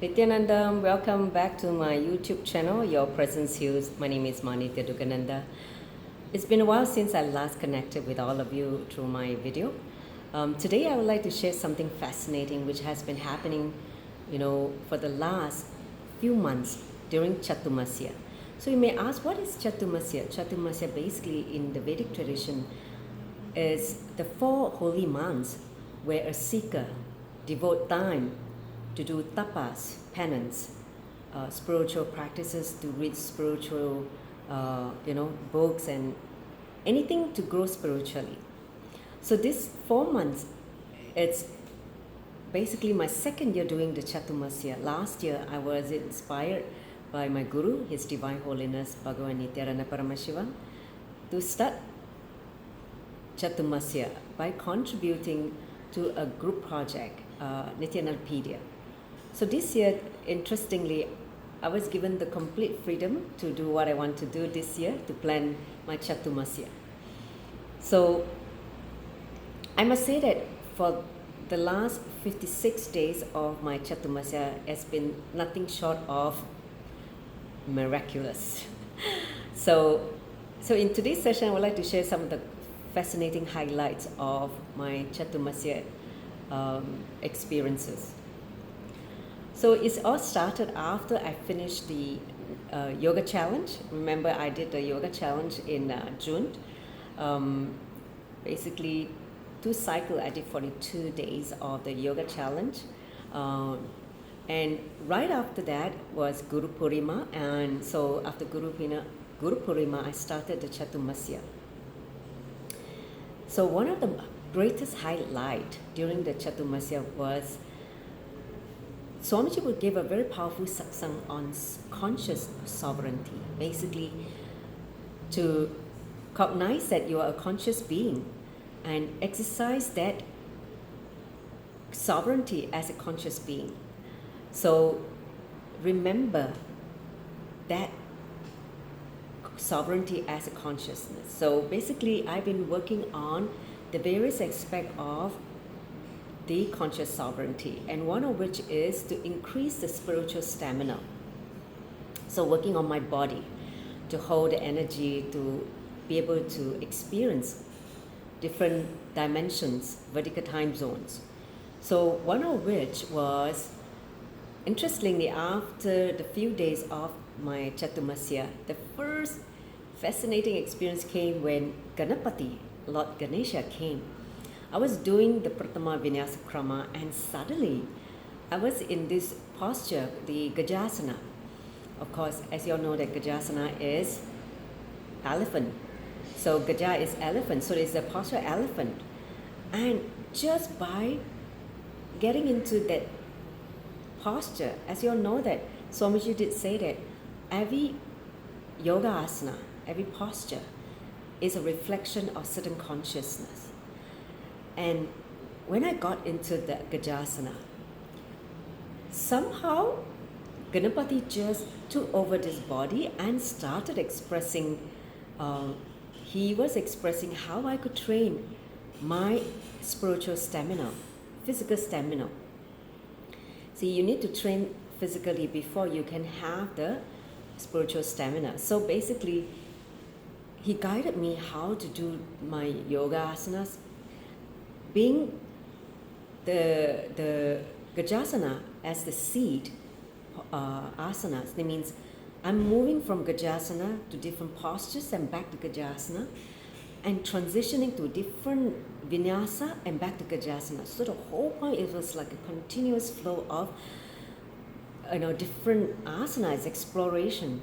Nityanandam, welcome back to my YouTube channel, Your Presence Heals. My name is Manitya Dugananda. It's been a while since I last connected with all of you through my video. Today I would like to share something fascinating which has been happening, for the last few months during Chaturmasya. So you may ask, what is Chaturmasya? Chaturmasya basically in the Vedic tradition is the 4 holy months where a seeker devote time to do tapas, penance, spiritual practices, to read spiritual, books and anything to grow spiritually. So this 4 months, it's basically my second year doing the Chaturmasya. Last year, I was inspired by my Guru, His Divine Holiness Bhagavan Nityarana Paramashiva, to start Chaturmasya by contributing to a group project, Nityanarpedia. So this year, interestingly, I was given the complete freedom to do what I want to do this year, to plan my Chaturmasya. So I must say that for the last 56 days of my Chaturmasya has been nothing short of miraculous. So in today's session, I would like to share some of the fascinating highlights of my Chaturmasya experiences. So it's all started after I finished the yoga challenge. Remember, I did the yoga challenge in June. Basically, 2 cycles, I did 42 days of the yoga challenge. And right after that was Guru Purnima. And so after Guru Purnima, I started the Chaturmasya. So one of the greatest highlight during the Chaturmasya was Swamiji would give a very powerful satsang on conscious sovereignty, basically to recognize that you are a conscious being and exercise that sovereignty as a conscious being. So remember that sovereignty as a consciousness. So basically, I've been working on the various aspects of the conscious sovereignty, and one of which is to increase the spiritual stamina. So working on my body to hold the energy, to be able to experience different dimensions, vertical time zones. So one of which was, interestingly, after the few days of my Chaturmasya, the first fascinating experience came when Ganapati, Lord Ganesha, came. I was doing the Pratama Vinyasa Krama, and suddenly I was in this posture, the Gajasana. Of course, as you all know, that Gajasana is elephant. So Gaja is elephant, so it's the posture elephant. And just by getting into that posture, as you all know that Swamiji did say that every yoga asana, every posture is a reflection of certain consciousness. And when I got into the Gajasana, somehow Ganapati just took over this body and started expressing, he was expressing how I could train my spiritual stamina, physical stamina. See, you need to train physically before you can have the spiritual stamina. So basically, he guided me how to do my yoga asanas, being the Gajasana as the seed asanas. That means I'm moving from Gajasana to different postures and back to Gajasana, and transitioning to different vinyasa and back to Gajasana. So the whole point, it was like a continuous flow of different asanas, exploration,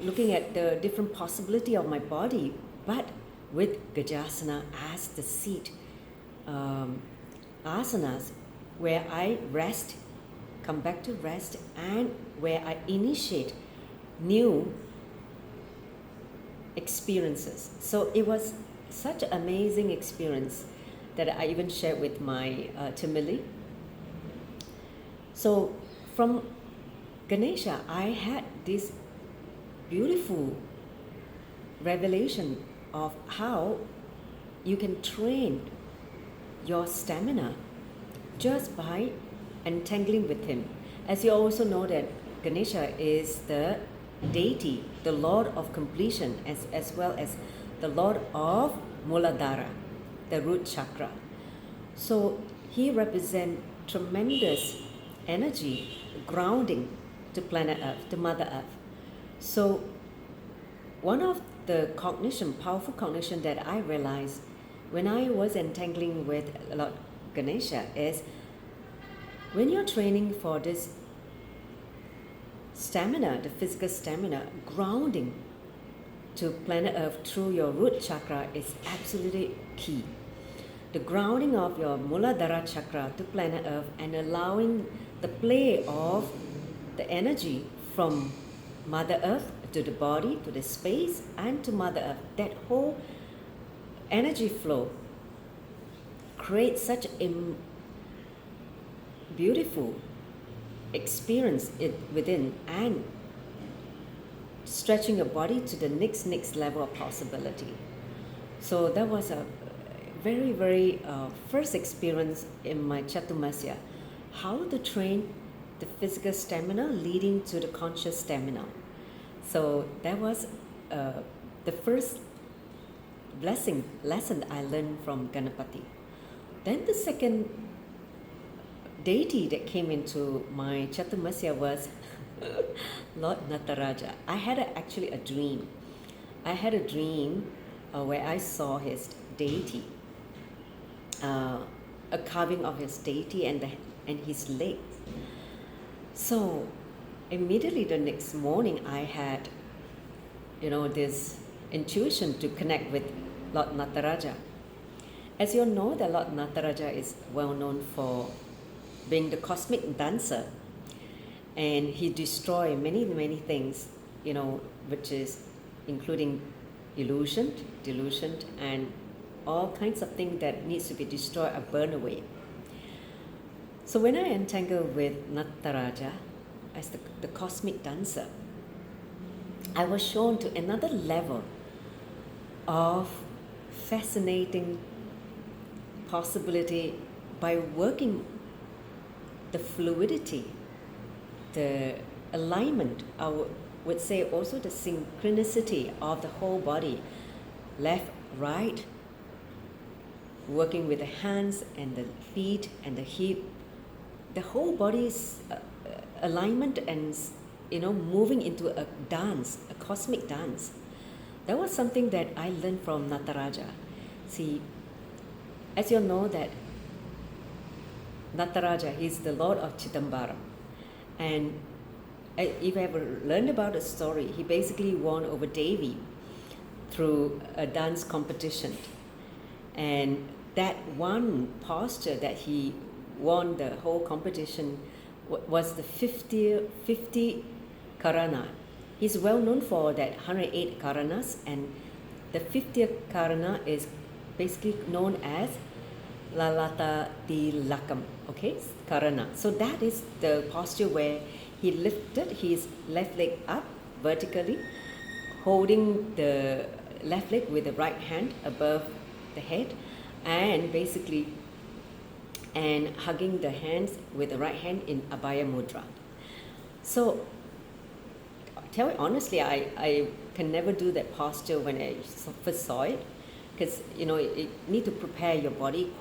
looking at the different possibility of my body, but with Gajasana as the seat, asanas where I rest, come back to rest, and where I initiate new experiences. So it was such an amazing experience that I even shared with my Tamili. So from Ganesha, I had this beautiful revelation of how you can train your stamina just by entangling with him. As you also know that Ganesha is the deity, the Lord of completion, as well as the Lord of Muladhara, the root chakra. So he represents tremendous energy, grounding to planet Earth, to Mother Earth. So one of the powerful cognition that I realized when I was entangling with Lord Ganesha is when you're training for this stamina, the physical stamina, grounding to planet Earth through your root chakra is absolutely key. The grounding of your Muladhara chakra to planet Earth and allowing the play of the energy from Mother Earth to the body, to the space, and to Mother Earth. That whole energy flow creates such a beautiful experience within, and stretching your body to the next level of possibility. So that was a very first experience in my Chaturmasya, how to train the physical stamina leading to the conscious stamina. So that was the first lesson I learned from Ganapati. Then the second deity that came into my Chaturmasya was Lord Nataraja. I had actually a dream. I had a dream where I saw his deity, a carving of his deity and his legs. So immediately the next morning I had, this intuition to connect with Lord Nataraja. As you know, that Lord Nataraja is well known for being the cosmic dancer, and he destroys many things, which is including illusion, delusion, and all kinds of things that needs to be destroyed or burned away. So when I entangled with Nataraja as the cosmic dancer, I was shown to another level of fascinating possibility by working the fluidity, the alignment, I would say also the synchronicity of the whole body, left, right, working with the hands and the feet and the hip, the whole body's alignment and moving into a dance, a cosmic dance. That was something that I learned from Nataraja. See, as you know that Nataraja, he's the Lord of Chidambaram. And if you ever learned about the story, he basically won over Devi through a dance competition. And that one posture that he won the whole competition was the 50 Karuna. He's well known for that 108 Karunas, and the 50th Karuna is basically known as Lalata Tilakam, Karuna. So that is the posture where he lifted his left leg up vertically, holding the left leg with the right hand above the head, and hugging the hands with the right hand in Abhaya Mudra. So, tell you honestly, I can never do that posture when I first saw it, because you need to prepare your body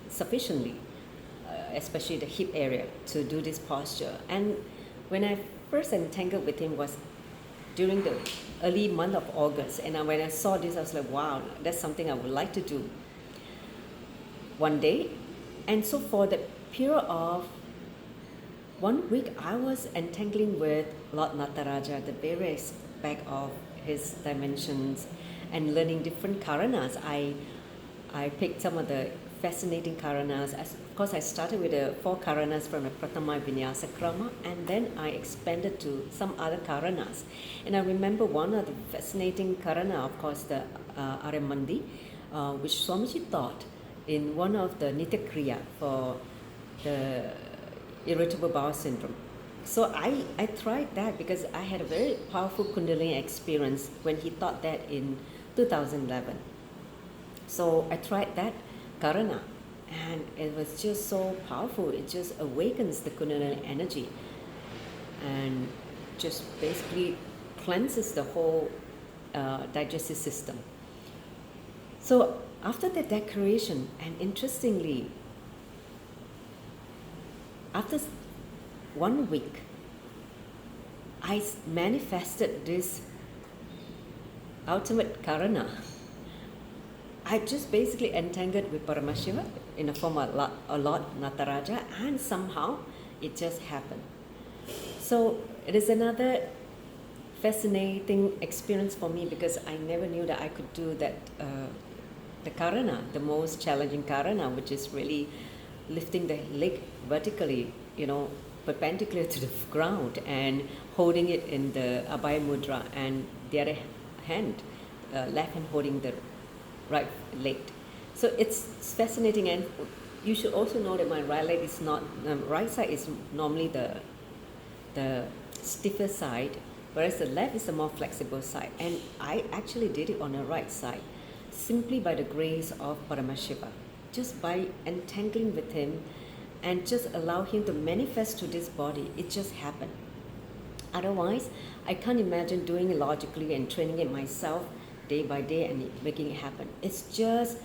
sufficiently, especially the hip area, to do this posture. And when I first entangled with him was during the early month of August, and when I saw this, I was like, wow, that's something I would like to do one day. And so for the period of 1 week, I was entangling with Lord Nataraja, the various aspect of his dimensions, and learning different Karunas. I picked some of the fascinating Karunas. Of course, I started with the 4 Karunas from the Pratama Vinyasa Krama, and then I expanded to some other Karunas. And I remember one of the fascinating Karuna, of course, the Aramandi, which Swamiji taught in one of the Nitya Kriya for the irritable bowel syndrome. So I tried that because I had a very powerful Kundalini experience when he taught that in 2011. So I tried that Karuna. And it was just so powerful. It just awakens the Kundalini energy and just basically cleanses the whole digestive system. So after the declaration, and interestingly, after 1 week, I manifested this ultimate Karuna. I just basically entangled with Paramashiva in the form of Lord Natararaja, and somehow it just happened. So it is another fascinating experience for me, because I never knew that I could do that, the Karuna, the most challenging Karuna, which is really lifting the leg vertically, perpendicular to the ground, and holding it in the Abhaya Mudra, and the other hand, left hand holding the right leg. So it's fascinating, and you should also know that my right leg is not, right side is normally the stiffer side, whereas the left is the more flexible side. And I actually did it on the right side, simply by the grace of Paramashiva, just by entangling with him and just allow him to manifest to this body. It just happened. Otherwise, I can't imagine doing it logically and training it myself day by day and making it happen. It's just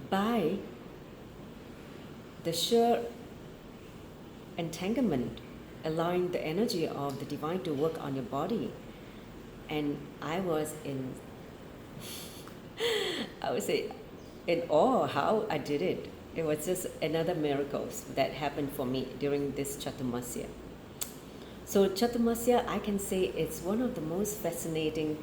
by the sheer entanglement, allowing the energy of the divine to work on your body. And I was I would say, in awe how I did it. It was just another miracle that happened for me during this Chaturmasya. So Chaturmasya, I can say it's one of the most fascinating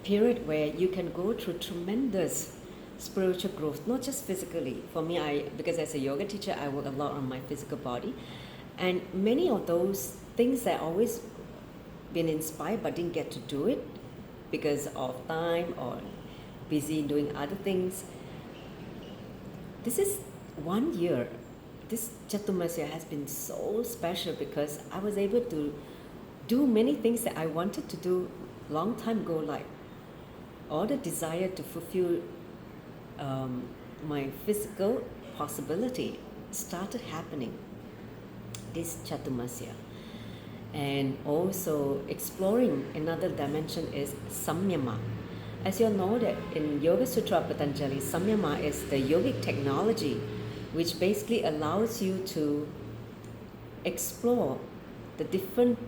period where you can go through tremendous spiritual growth, not just physically. For me, because as a yoga teacher, I work a lot on my physical body, and many of those things that I always been inspired but didn't get to do it because of time or busy doing other things. This is 1 year. This Chaturmasya has been so special because I was able to do many things that I wanted to do long time ago, like all the desire to fulfill my physical possibility started happening this Chaturmasya. And also exploring another dimension is Samyama. As you all know that in Yoga Sutra Patanjali, Samyama is the yogic technology which basically allows you to explore the different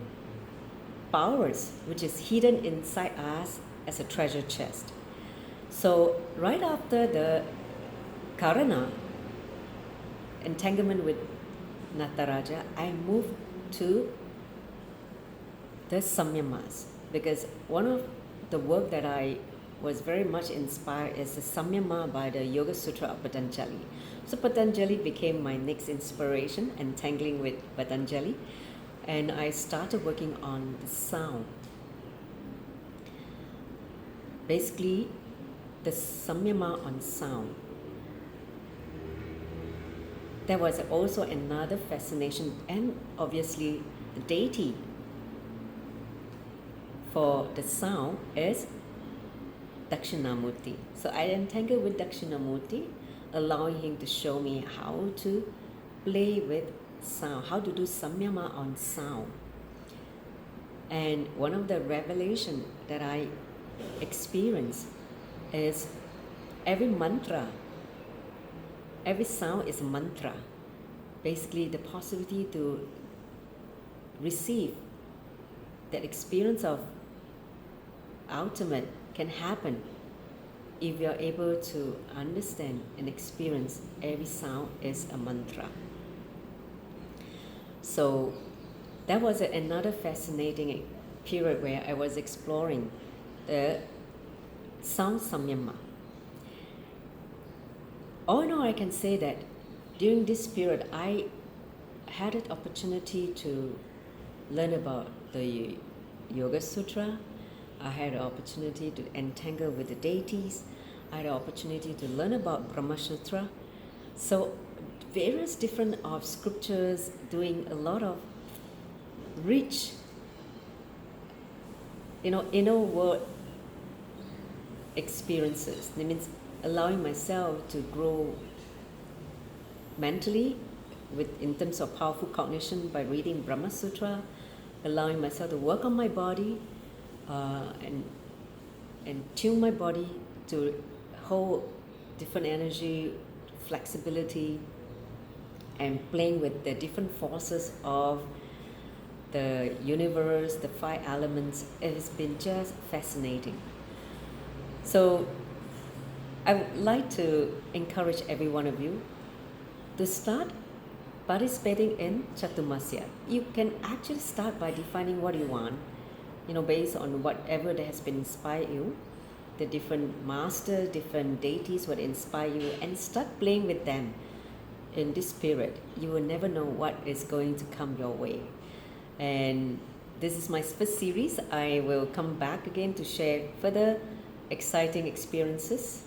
powers which is hidden inside us as a treasure chest. So right after the Karuna, entanglement with Natararaja, I moved to the Samyamas, because one of the work that I was very much inspired is the Samyama by the Yoga Sutra of Patanjali. So Patanjali became my next inspiration, entangling with Patanjali, and I started working on the sound. Basically, the Samyama on sound. There was also another fascination, and obviously the deity for the sound is Dakshinamurti. So I entangled with Dakshinamurti, allowing him to show me how to play with sound, how to do Samyama on sound. And one of the revelations that I experienced is every mantra, every sound is a mantra. Basically, the possibility to receive that experience of ultimate can happen if you're able to understand and experience every sound is a mantra. So that was another fascinating period where I was exploring the sound samyama. All in all, I can say that during this period, I had an opportunity to learn about the Yoga Sutra. I had an opportunity to entangle with the deities. I had an opportunity to learn about Brahma Sutra. So various different of scriptures, doing a lot of rich, inner world experiences. That means allowing myself to grow mentally, in terms of powerful cognition, by reading Brahma Sutra, allowing myself to work on my body and tune my body to hold different energy, flexibility, and playing with the different forces of the universe, the 5 elements. It has been just fascinating. So I would like to encourage every one of you to start participating in Chaturmasya. You can actually start by defining what you want, based on whatever that has been inspired you, the different masters, different deities would inspire you, and start playing with them in this period. You will never know what is going to come your way. And this is my first series. I will come back again to share further exciting experiences.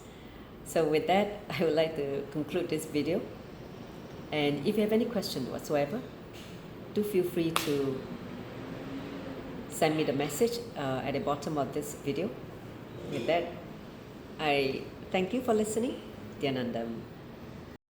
So with that, I would like to conclude this video. And if you have any questions whatsoever, do feel free to send me the message at the bottom of this video. With that, I thank you for listening. Dhyanandam.